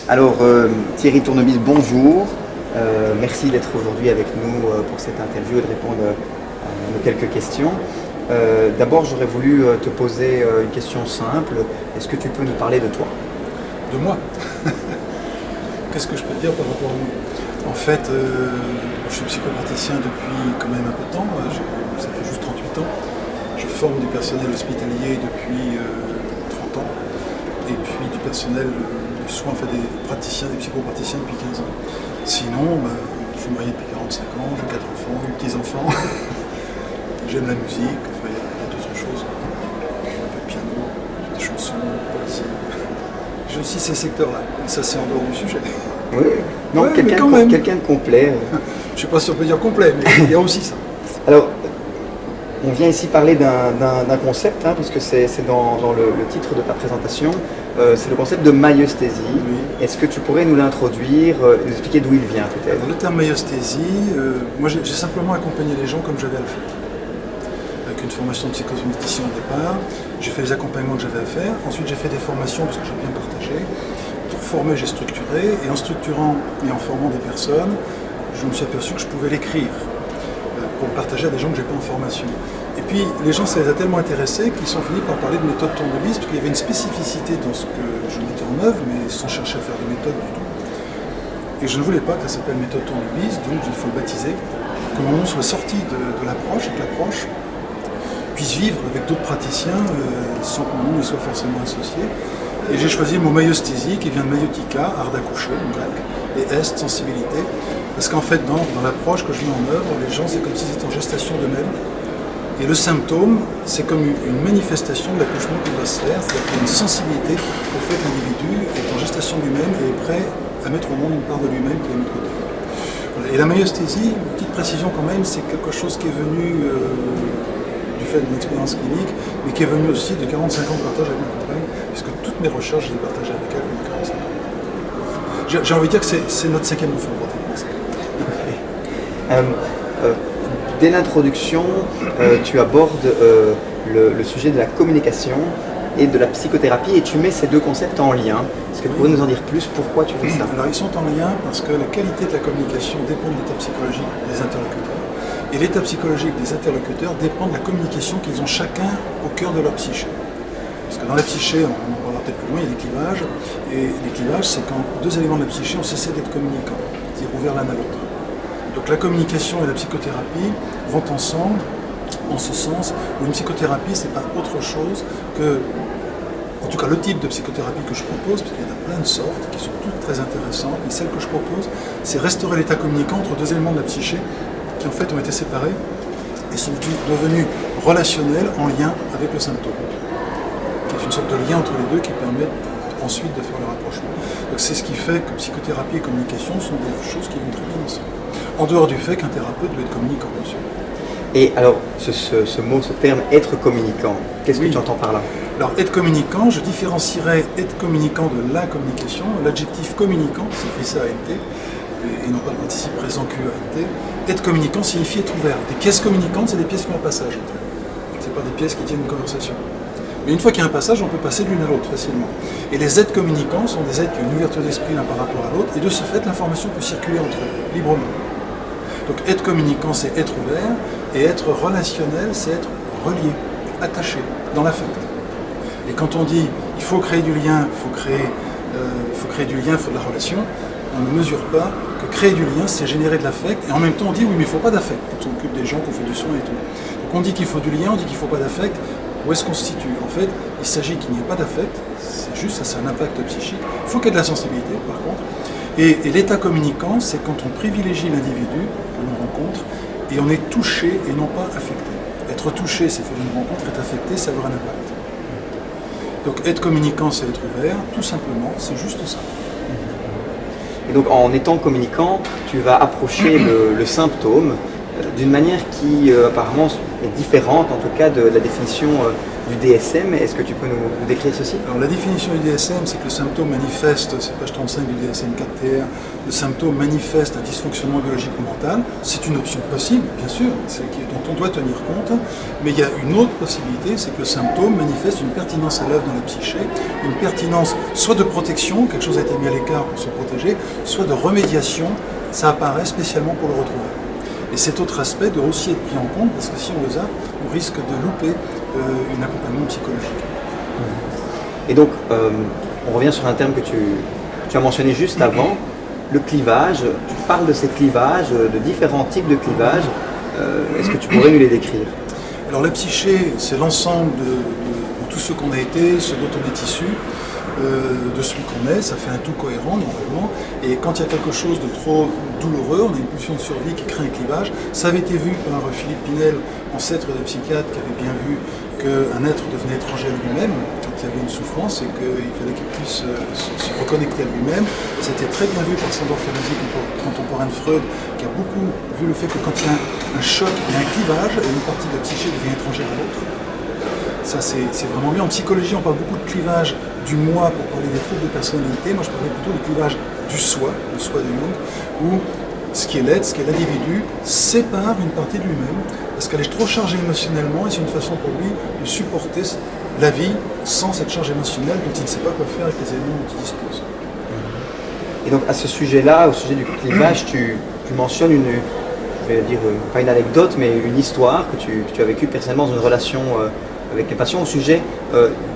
Alors, Thierry Tournevis, bonjour. Merci d'être aujourd'hui avec nous pour cette interview et de répondre à nos quelques questions. D'abord, j'aurais voulu te poser une question simple. Est-ce que tu peux nous parler de toi? De moi? Qu'est-ce que je peux dire par rapport à moi? En fait, je suis psychopraticien depuis quand même un peu de temps. Ça fait juste 38 ans. Je forme du personnel hospitalier depuis 30 ans. Et puis du personnel de soins, enfin des praticiens, des psychopraticiens depuis 15 ans. Sinon, je suis marié depuis 45 ans, j'ai 4 enfants, 8 petits-enfants. J'aime la musique, enfin, il y a d'autres choses. Je fais un peu de piano, des chansons, poésie. J'ai aussi ces secteurs-là. Et ça, c'est en dehors du sujet. Oui, non, Ouais, quelqu'un de complet. Je ne sais pas si on peut dire complet, mais il y a aussi ça. Alors, on vient ici parler d'un concept, puisque c'est dans le titre de ta présentation. C'est le concept de maïeusthésie. Oui. Est-ce que tu pourrais nous l'introduire, nous expliquer d'où il vient peut-être? Le terme maïeusthésie, moi j'ai simplement accompagné les gens comme j'avais à le faire. Avec une formation de psychosomaticien au départ, j'ai fait les accompagnements que j'avais à faire. Ensuite j'ai fait des formations parce que j'ai bien partagé. Pour former, j'ai structuré. Et en structurant et en formant des personnes, je me suis aperçu que je pouvais l'écrire pour le partager à des gens que je n'ai pas en formation. Et puis les gens, ça les a tellement intéressés qu'ils sont finis par parler de méthode Tournevis, parce qu'il y avait une spécificité dans ce que je mettais en œuvre, mais sans chercher à faire de méthode du tout. Et je ne voulais pas que ça s'appelle méthode Tournevis, donc il faut le baptiser, que mon nom soit sorti de l'approche et que l'approche puisse vivre avec d'autres praticiens sans que mon nom y soit forcément associé. Et j'ai choisi le mot maïeusthésie qui vient de maïotika, art d'accoucher, en grec, et est, sensibilité. Parce qu'en fait, dans l'approche que je mets en œuvre, les gens, c'est comme s'ils étaient en gestation d'eux-mêmes. Et le symptôme, c'est comme une manifestation de l'accouchement qui doit se faire, c'est-à-dire qu'il y a une sensibilité au fait que l'individu est en gestation lui-même et est prêt à mettre au monde une part de lui-même qui est mise de côté. Voilà. Et la maïeusthésie, une petite précision quand même, c'est quelque chose qui est venu du fait de mon expérience clinique, mais qui est venu aussi de 45 ans de partage avec ma compagne, puisque toutes mes recherches, je les partagées avec elle pendant 45 ans. J'ai envie de dire que c'est notre cinquième enfant, pratiquement. Dès l'introduction, tu abordes le sujet de la communication et de la psychothérapie et tu mets ces deux concepts en lien. Est-ce que tu pourrais nous en dire plus? Pourquoi tu fais ça? Alors ils sont en lien parce que la qualité de la communication dépend de l'état psychologique des interlocuteurs. Et l'état psychologique des interlocuteurs dépend de la communication qu'ils ont chacun au cœur de leur psyché. Parce que dans la psyché, on en parlera peut-être plus loin, il y a des clivages. Et les clivages, c'est quand deux éléments de la psyché ont cessé d'être communicants, c'est-à-dire ouverts l'un à l'autre. Donc la communication et la psychothérapie vont ensemble, en ce sens où une psychothérapie, c'est pas autre chose que, en tout cas le type de psychothérapie que je propose, parce qu'il y en a plein de sortes qui sont toutes très intéressantes, mais celle que je propose, c'est restaurer l'état communicant entre deux éléments de la psyché qui en fait ont été séparés et sont devenus relationnels en lien avec le symptôme. C'est une sorte de lien entre les deux qui permettent ensuite de faire le rapprochement. Donc c'est ce qui fait que psychothérapie et communication sont des choses qui vont très bien ensemble. En dehors du fait qu'un thérapeute doit être communicant, bien sûr. Et alors, ce mot, ce terme, être communicant, qu'est-ce que tu entends par là? Alors, être communicant, je différencierais être communicant de la communication. L'adjectif communicant, c'est écrit ça ANT, et non pas le participe présent QANT. Être communicant signifie être ouvert. Des pièces communicantes, c'est des pièces qui ont un passage. Ce pas des pièces qui tiennent une conversation. Mais une fois qu'il y a un passage, on peut passer de l'une à l'autre facilement. Et les êtres communicants sont des êtres qui ont une ouverture d'esprit l'un par rapport à l'autre, et de ce fait, l'information peut circuler entre eux, librement. Donc être communicant, c'est être ouvert, et être relationnel, c'est être relié, attaché, dans l'affect. Et quand on dit il faut créer du lien, il faut créer du lien, il faut de la relation, on ne mesure pas que créer du lien, c'est générer de l'affect, et en même temps on dit oui mais il ne faut pas d'affect, quand on s'occupe des gens, qu'on fait du soin et tout. Donc on dit qu'il faut du lien, on dit qu'il ne faut pas d'affect. Où est-ce qu'on se situe? En fait, il s'agit qu'il n'y ait pas d'affect, c'est juste, ça c'est un impact psychique. Il faut qu'il y ait de la sensibilité, par contre. Et l'état communicant, c'est quand on privilégie l'individu que l'on rencontre, et on est touché et non pas affecté. Être touché, c'est faire une rencontre, être affecté, c'est avoir un impact. Donc être communicant, c'est être ouvert, tout simplement, c'est juste ça. Et donc en étant communicant, tu vas approcher le symptôme d'une manière qui apparemment est différente, en tout cas de la définition du DSM. Est-ce que tu peux nous décrire ceci? Alors la définition du DSM, c'est que le symptôme manifeste, c'est page 35 du DSM 4TR, le symptôme manifeste un dysfonctionnement biologique ou mental. C'est une option possible, bien sûr, dont on doit tenir compte, mais il y a une autre possibilité, c'est que le symptôme manifeste une pertinence à l'œuvre dans la psyché, une pertinence soit de protection, quelque chose a été mis à l'écart pour se protéger, soit de remédiation, ça apparaît spécialement pour le retrouver. Et cet autre aspect doit aussi être pris en compte, parce que si on le zappe, on risque de louper un accompagnement psychologique. Et donc, on revient sur un terme que tu as mentionné juste avant, le clivage. Tu parles de ces clivages, de différents types de clivages. Est-ce que tu pourrais nous les décrire? Alors la psyché, c'est l'ensemble de tout ce qu'on a été, ce dont on est issu, de celui qu'on est, ça fait un tout cohérent normalement, et quand il y a quelque chose de trop douloureux, on a une pulsion de survie qui crée un clivage. Ça avait été vu par Philippe Pinel, ancêtre des psychiatres, qui avait bien vu qu'un être devenait étranger à lui-même quand il y avait une souffrance et qu'il fallait qu'il puisse se reconnecter à lui-même. C'était très bien vu par Sándor Ferenczi, contemporain de Freud, qui a beaucoup vu le fait que quand il y a un choc, il y a un clivage, et une partie de la psyché devient étrangère à l'autre. Ça, c'est vraiment bien. En psychologie, on parle beaucoup de clivage du moi pour parler des troubles de personnalité. Moi, je parlais plutôt du clivage du soi, le soi de Jung, où ce qui est l'être, ce qui est l'individu, sépare une partie de lui-même, parce qu'elle est trop chargée émotionnellement, et c'est une façon pour lui de supporter la vie sans cette charge émotionnelle dont il ne sait pas quoi faire avec les éléments dont il dispose. Et donc, à ce sujet-là, au sujet du clivage, tu mentionnes je vais dire, pas une anecdote, mais une histoire que tu as vécue personnellement dans une relation avec les patients au sujet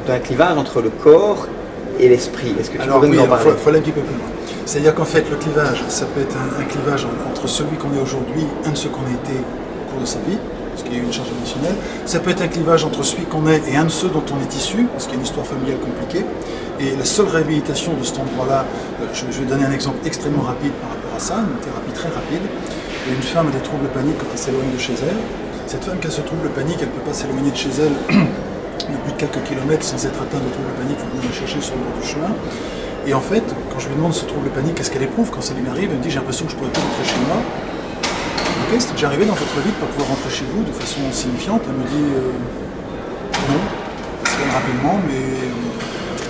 d'un clivage entre le corps et l'esprit. Est-ce que tu pourrais nous en parler? Il faut aller un petit peu plus loin. C'est-à-dire qu'en fait, le clivage, ça peut être un clivage entre celui qu'on est aujourd'hui, un de ceux qu'on a été au cours de sa vie, parce qu'il y a eu une charge émotionnelle. Ça peut être un clivage entre celui qu'on est et un de ceux dont on est issu, parce qu'il y a une histoire familiale compliquée. Et la seule réhabilitation de cet endroit-là, je vais donner un exemple extrêmement rapide par rapport à ça, une thérapie très rapide. Il y a une femme a des troubles paniques quand elle s'éloigne de chez elle. Cette femme qui a ce trouble panique, elle ne peut pas s'éloigner de chez elle de plus de quelques kilomètres sans être atteinte de trouble panique, il faut venir la chercher sur le bord du chemin. Et en fait, quand je lui demande ce trouble panique, qu'est-ce qu'elle éprouve quand ça lui arrive, elle me dit j'ai l'impression que je ne pourrais plus rentrer chez moi. Ok, c'est déjà arrivé dans votre vie de ne pas pouvoir rentrer chez vous de façon signifiante. Elle me dit non, c'est quand même rapidement, mais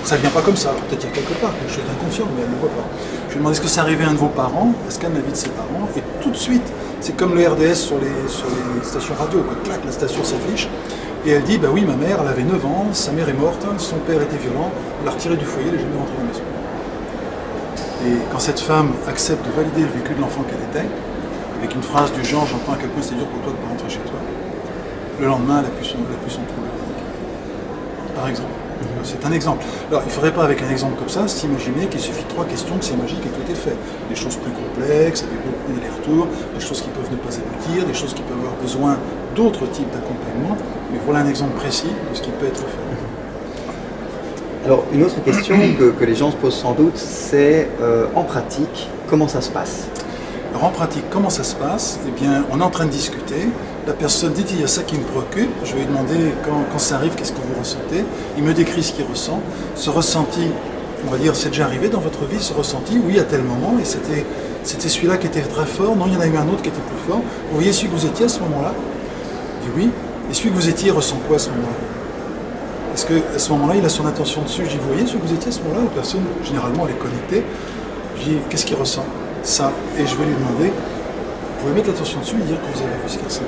ça ne vient pas comme ça. Peut-être qu'il y a quelque part quelque chose d'inconscient, mais elle ne le voit pas. Je lui demande est-ce que c'est arrivé à un de vos parents, elle scanne la vie de ses parents, et tout de suite, c'est comme le RDS sur les stations radio, quoi. Clac, la station s'affiche. Et elle dit, bah oui, ma mère, elle avait 9 ans, sa mère est morte, son père était violent, on l'a retirée du foyer, elle n'est jamais rentrée à la maison. Et quand cette femme accepte de valider le vécu de l'enfant qu'elle était, avec une phrase du genre, j'entends à quel point c'est dur pour toi de ne pas rentrer chez toi, le lendemain, elle a pu son trouble panique. Par exemple. C'est un exemple. Alors, il ne faudrait pas, avec un exemple comme ça, s'imaginer qu'il suffit de 3 questions, que c'est magique et tout est fait. Des choses plus complexes, avec beaucoup d'allers-retours, des choses qui peuvent ne pas aboutir, des choses qui peuvent avoir besoin d'autres types d'accompagnement. Mais voilà un exemple précis de ce qui peut être fait. Alors, une autre question que les gens se posent sans doute, c'est en pratique, comment ça se passe? Alors, en pratique, comment ça se passe? Eh bien, on est en train de discuter. La personne dit, il y a ça qui me préoccupe. Je vais lui demander, quand ça arrive, qu'est-ce que vous ressentez? Il me décrit ce qu'il ressent. Ce ressenti, on va dire, c'est déjà arrivé dans votre vie, ce ressenti? Oui, à tel moment. Et c'était celui-là qui était très fort. Non, il y en a eu un autre qui était plus fort. Vous voyez celui que vous étiez à ce moment-là? Il dit oui. Et celui que vous étiez ressent quoi à ce moment-là? Est-ce qu'à ce moment-là, il a son attention dessus? Je dis, vous voyez celui que vous étiez à ce moment-là? La personne, généralement, elle est connectée. Je dis, qu'est-ce qu'il ressent? Ça. Et je vais lui demander, vous pouvez mettre l'attention dessus et dire que vous avez vu ce qu'il ressent.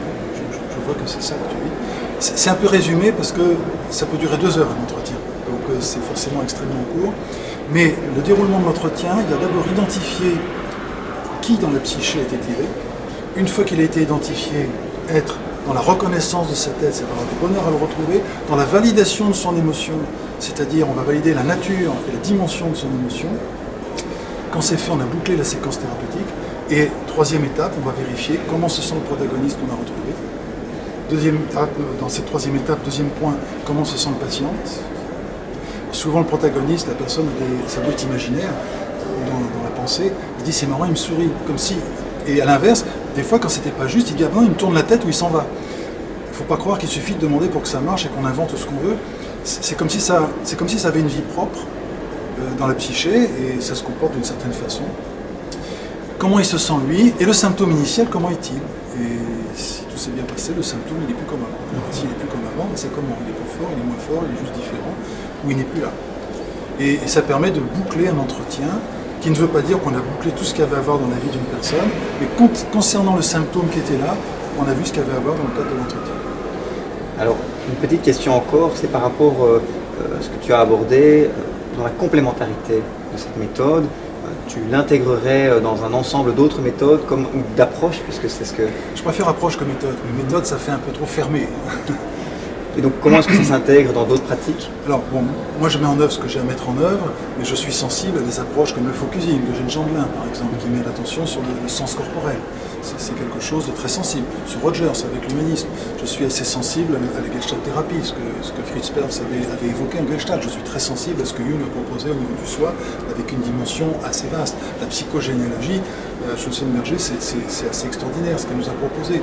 Je vois que c'est ça que tu dis. C'est un peu résumé parce que ça peut durer 2 heures un entretien. Donc c'est forcément extrêmement court. Mais le déroulement de l'entretien, il y a d'abord identifié qui dans la psyché a été tiré. Une fois qu'il a été identifié, être dans la reconnaissance de cette tête, c'est avoir du bonheur à le retrouver, dans la validation de son émotion, c'est-à-dire on va valider la nature et la dimension de son émotion. Quand c'est fait, on a bouclé la séquence thérapeutique. Et 3e étape, on va vérifier comment se sent le protagoniste qu'on a retrouvé. 2e étape, dans cette 3e étape, 2e point, comment se sent le patient. Souvent le protagoniste, la personne a sa boîte imaginaire dans la pensée, il dit c'est marrant, il me sourit, comme si. Et à l'inverse, des fois quand c'était pas juste, il dit ah ben, il me tourne la tête ou il s'en va. Il ne faut pas croire qu'il suffit de demander pour que ça marche et qu'on invente ce qu'on veut. C'est comme si ça avait une vie propre dans la psyché et ça se comporte d'une certaine façon. Comment il se sent lui et le symptôme initial, comment est-il? Et si tout s'est bien passé, le symptôme il n'est plus comme avant. S'il n'est plus comme avant, c'est comment? Il est plus fort, il est moins fort, il est juste différent, ou il n'est plus là. Et ça permet de boucler un entretien qui ne veut pas dire qu'on a bouclé tout ce qu'il y avait à voir dans la vie d'une personne, mais concernant le symptôme qui était là, on a vu ce qu'il y avait à voir dans le cadre de l'entretien. Alors, une petite question encore, c'est par rapport à ce que tu as abordé, dans la complémentarité de cette méthode. Tu l'intégrerais dans un ensemble d'autres méthodes ou d'approches, puisque c'est ce que... Je préfère approche que méthode. Mais méthode, ça fait un peu trop fermé. Et donc, comment est-ce que ça s'intègre dans d'autres pratiques? Alors, bon, moi je mets en œuvre ce que j'ai à mettre en œuvre, mais je suis sensible à des approches comme le focusing de Gene Jandelin, par exemple, qui met l'attention sur le sens corporel. C'est quelque chose de très sensible. Sur Rogers, avec l'humanisme, je suis assez sensible à la Gestalt thérapie, ce que Fritz Perls avait évoqué en Gestalt. Je suis très sensible à ce que Jung a proposé au niveau du soi, avec une dimension assez vaste. La psychogénéalogie, Schulzenberger, c'est assez extraordinaire ce qu'elle nous a proposé.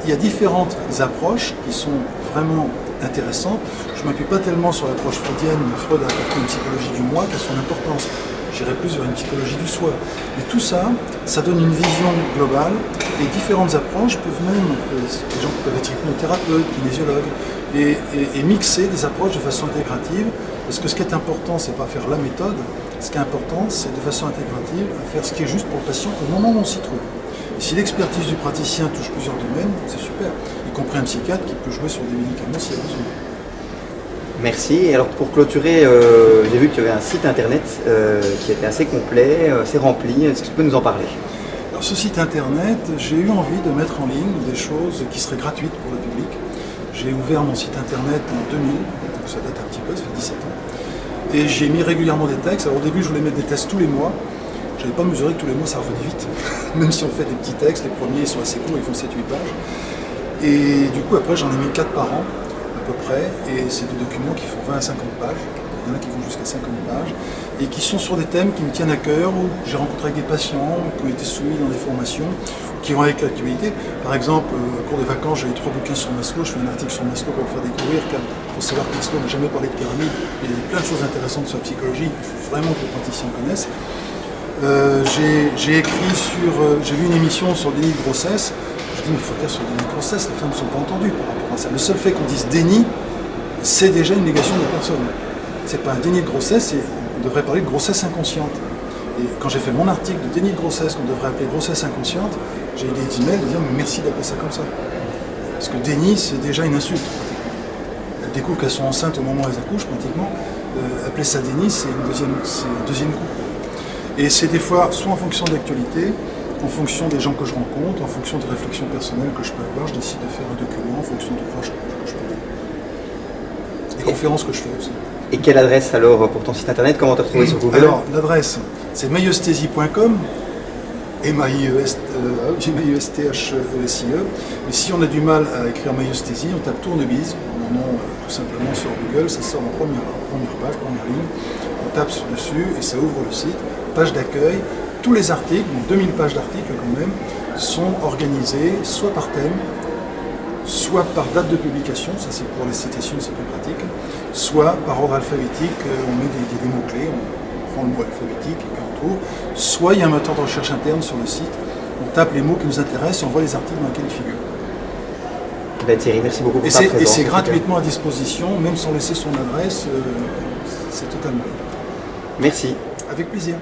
Il y a différentes approches qui sont vraiment intéressantes. Je ne m'appuie pas tellement sur l'approche freudienne, Freud a apporté une psychologie du moi qui a son importance. J'irai plus vers une psychologie du soi. Mais tout ça, ça donne une vision globale et différentes approches peuvent même, des gens peuvent être hypnothérapeutes, kinésiologues, et mixer des approches de façon intégrative. Parce que ce qui est important, c'est pas faire la méthode, ce qui est important, c'est de façon intégrative à faire ce qui est juste pour le patient au moment où on s'y trouve. Et si l'expertise du praticien touche plusieurs domaines, c'est super, y compris un psychiatre qui peut jouer sur des médicaments s'il y a besoin. Merci. Et alors pour clôturer, j'ai vu que tu avais un site internet qui était assez complet, assez rempli. Est-ce que tu peux nous en parler? Alors ce site internet, j'ai eu envie de mettre en ligne des choses qui seraient gratuites pour le public. J'ai ouvert mon site internet en 2000, donc ça date un petit peu, ça fait 17 ans. Et j'ai mis régulièrement des textes. Alors au début, je voulais mettre des tests tous les mois. Je n'avais pas mesuré que tous les mois ça revenait vite. Même si on fait des petits textes, les premiers sont assez courts, ils font 7-8 pages. Et du coup, après, j'en ai mis 4 par an, à peu près. Et c'est des documents qui font 20 à 50 pages. Il y en a qui vont jusqu'à 50 pages. Et qui sont sur des thèmes qui me tiennent à cœur, où j'ai rencontré avec des patients, qui ont été soumis dans des formations, qui vont avec l'actualité. Par exemple, au cours des vacances, j'ai eu 3 bouquins sur Maslow. Je fais un article sur Maslow pour le faire découvrir. Il faut savoir que Maslow n'a jamais parlé de pyramide. Il y a plein de choses intéressantes sur la psychologie. Il faut vraiment que les praticiens connaissent. J'ai vu une émission sur le déni de grossesse. Je dis, mais il faut dire sur le déni de grossesse, les femmes ne sont pas entendues par rapport à ça. Le seul fait qu'on dise déni, c'est déjà une négation de la personne. C'est pas un déni de grossesse, on devrait parler de grossesse inconsciente. Et quand j'ai fait mon article de déni de grossesse, qu'on devrait appeler grossesse inconsciente, j'ai eu des emails de dire, mais merci d'appeler ça comme ça. Parce que déni, c'est déjà une insulte. Elles découvrent qu'elles sont enceintes au moment où elles accouchent, pratiquement. Appeler ça déni, c'est un deuxième coup. Et c'est des fois, soit en fonction de l'actualité, en fonction des gens que je rencontre, en fonction des réflexions personnelles que je peux avoir, je décide de faire un document en fonction du proche que je peux donner. Des conférences que je fais aussi. Et quelle adresse alors pour ton site internet? Comment te retrouver sur Google? Alors, l'adresse, c'est maïeusthésie.com, M-A-I-E-S-T-H-E-S-I-E. Mais si on a du mal à écrire maïeusthésie, on tape tournevis, mon nom tout simplement sur Google, ça sort en première page, première ligne. On tape dessus et ça ouvre le site. Page d'accueil. Tous les articles, donc 2000 pages d'articles quand même, sont organisés soit par thème, soit par date de publication, ça c'est pour les citations, c'est plus pratique, soit par ordre alphabétique, on met des mots-clés, on prend le mot alphabétique et puis on trouve, soit il y a un moteur de recherche interne sur le site, on tape les mots qui nous intéressent et on voit les articles dans lesquels ils figurent. Ben Thierry, merci beaucoup pour ta présence. Et c'est gratuitement à disposition, même sans laisser son adresse, c'est totalement. Merci. Avec plaisir.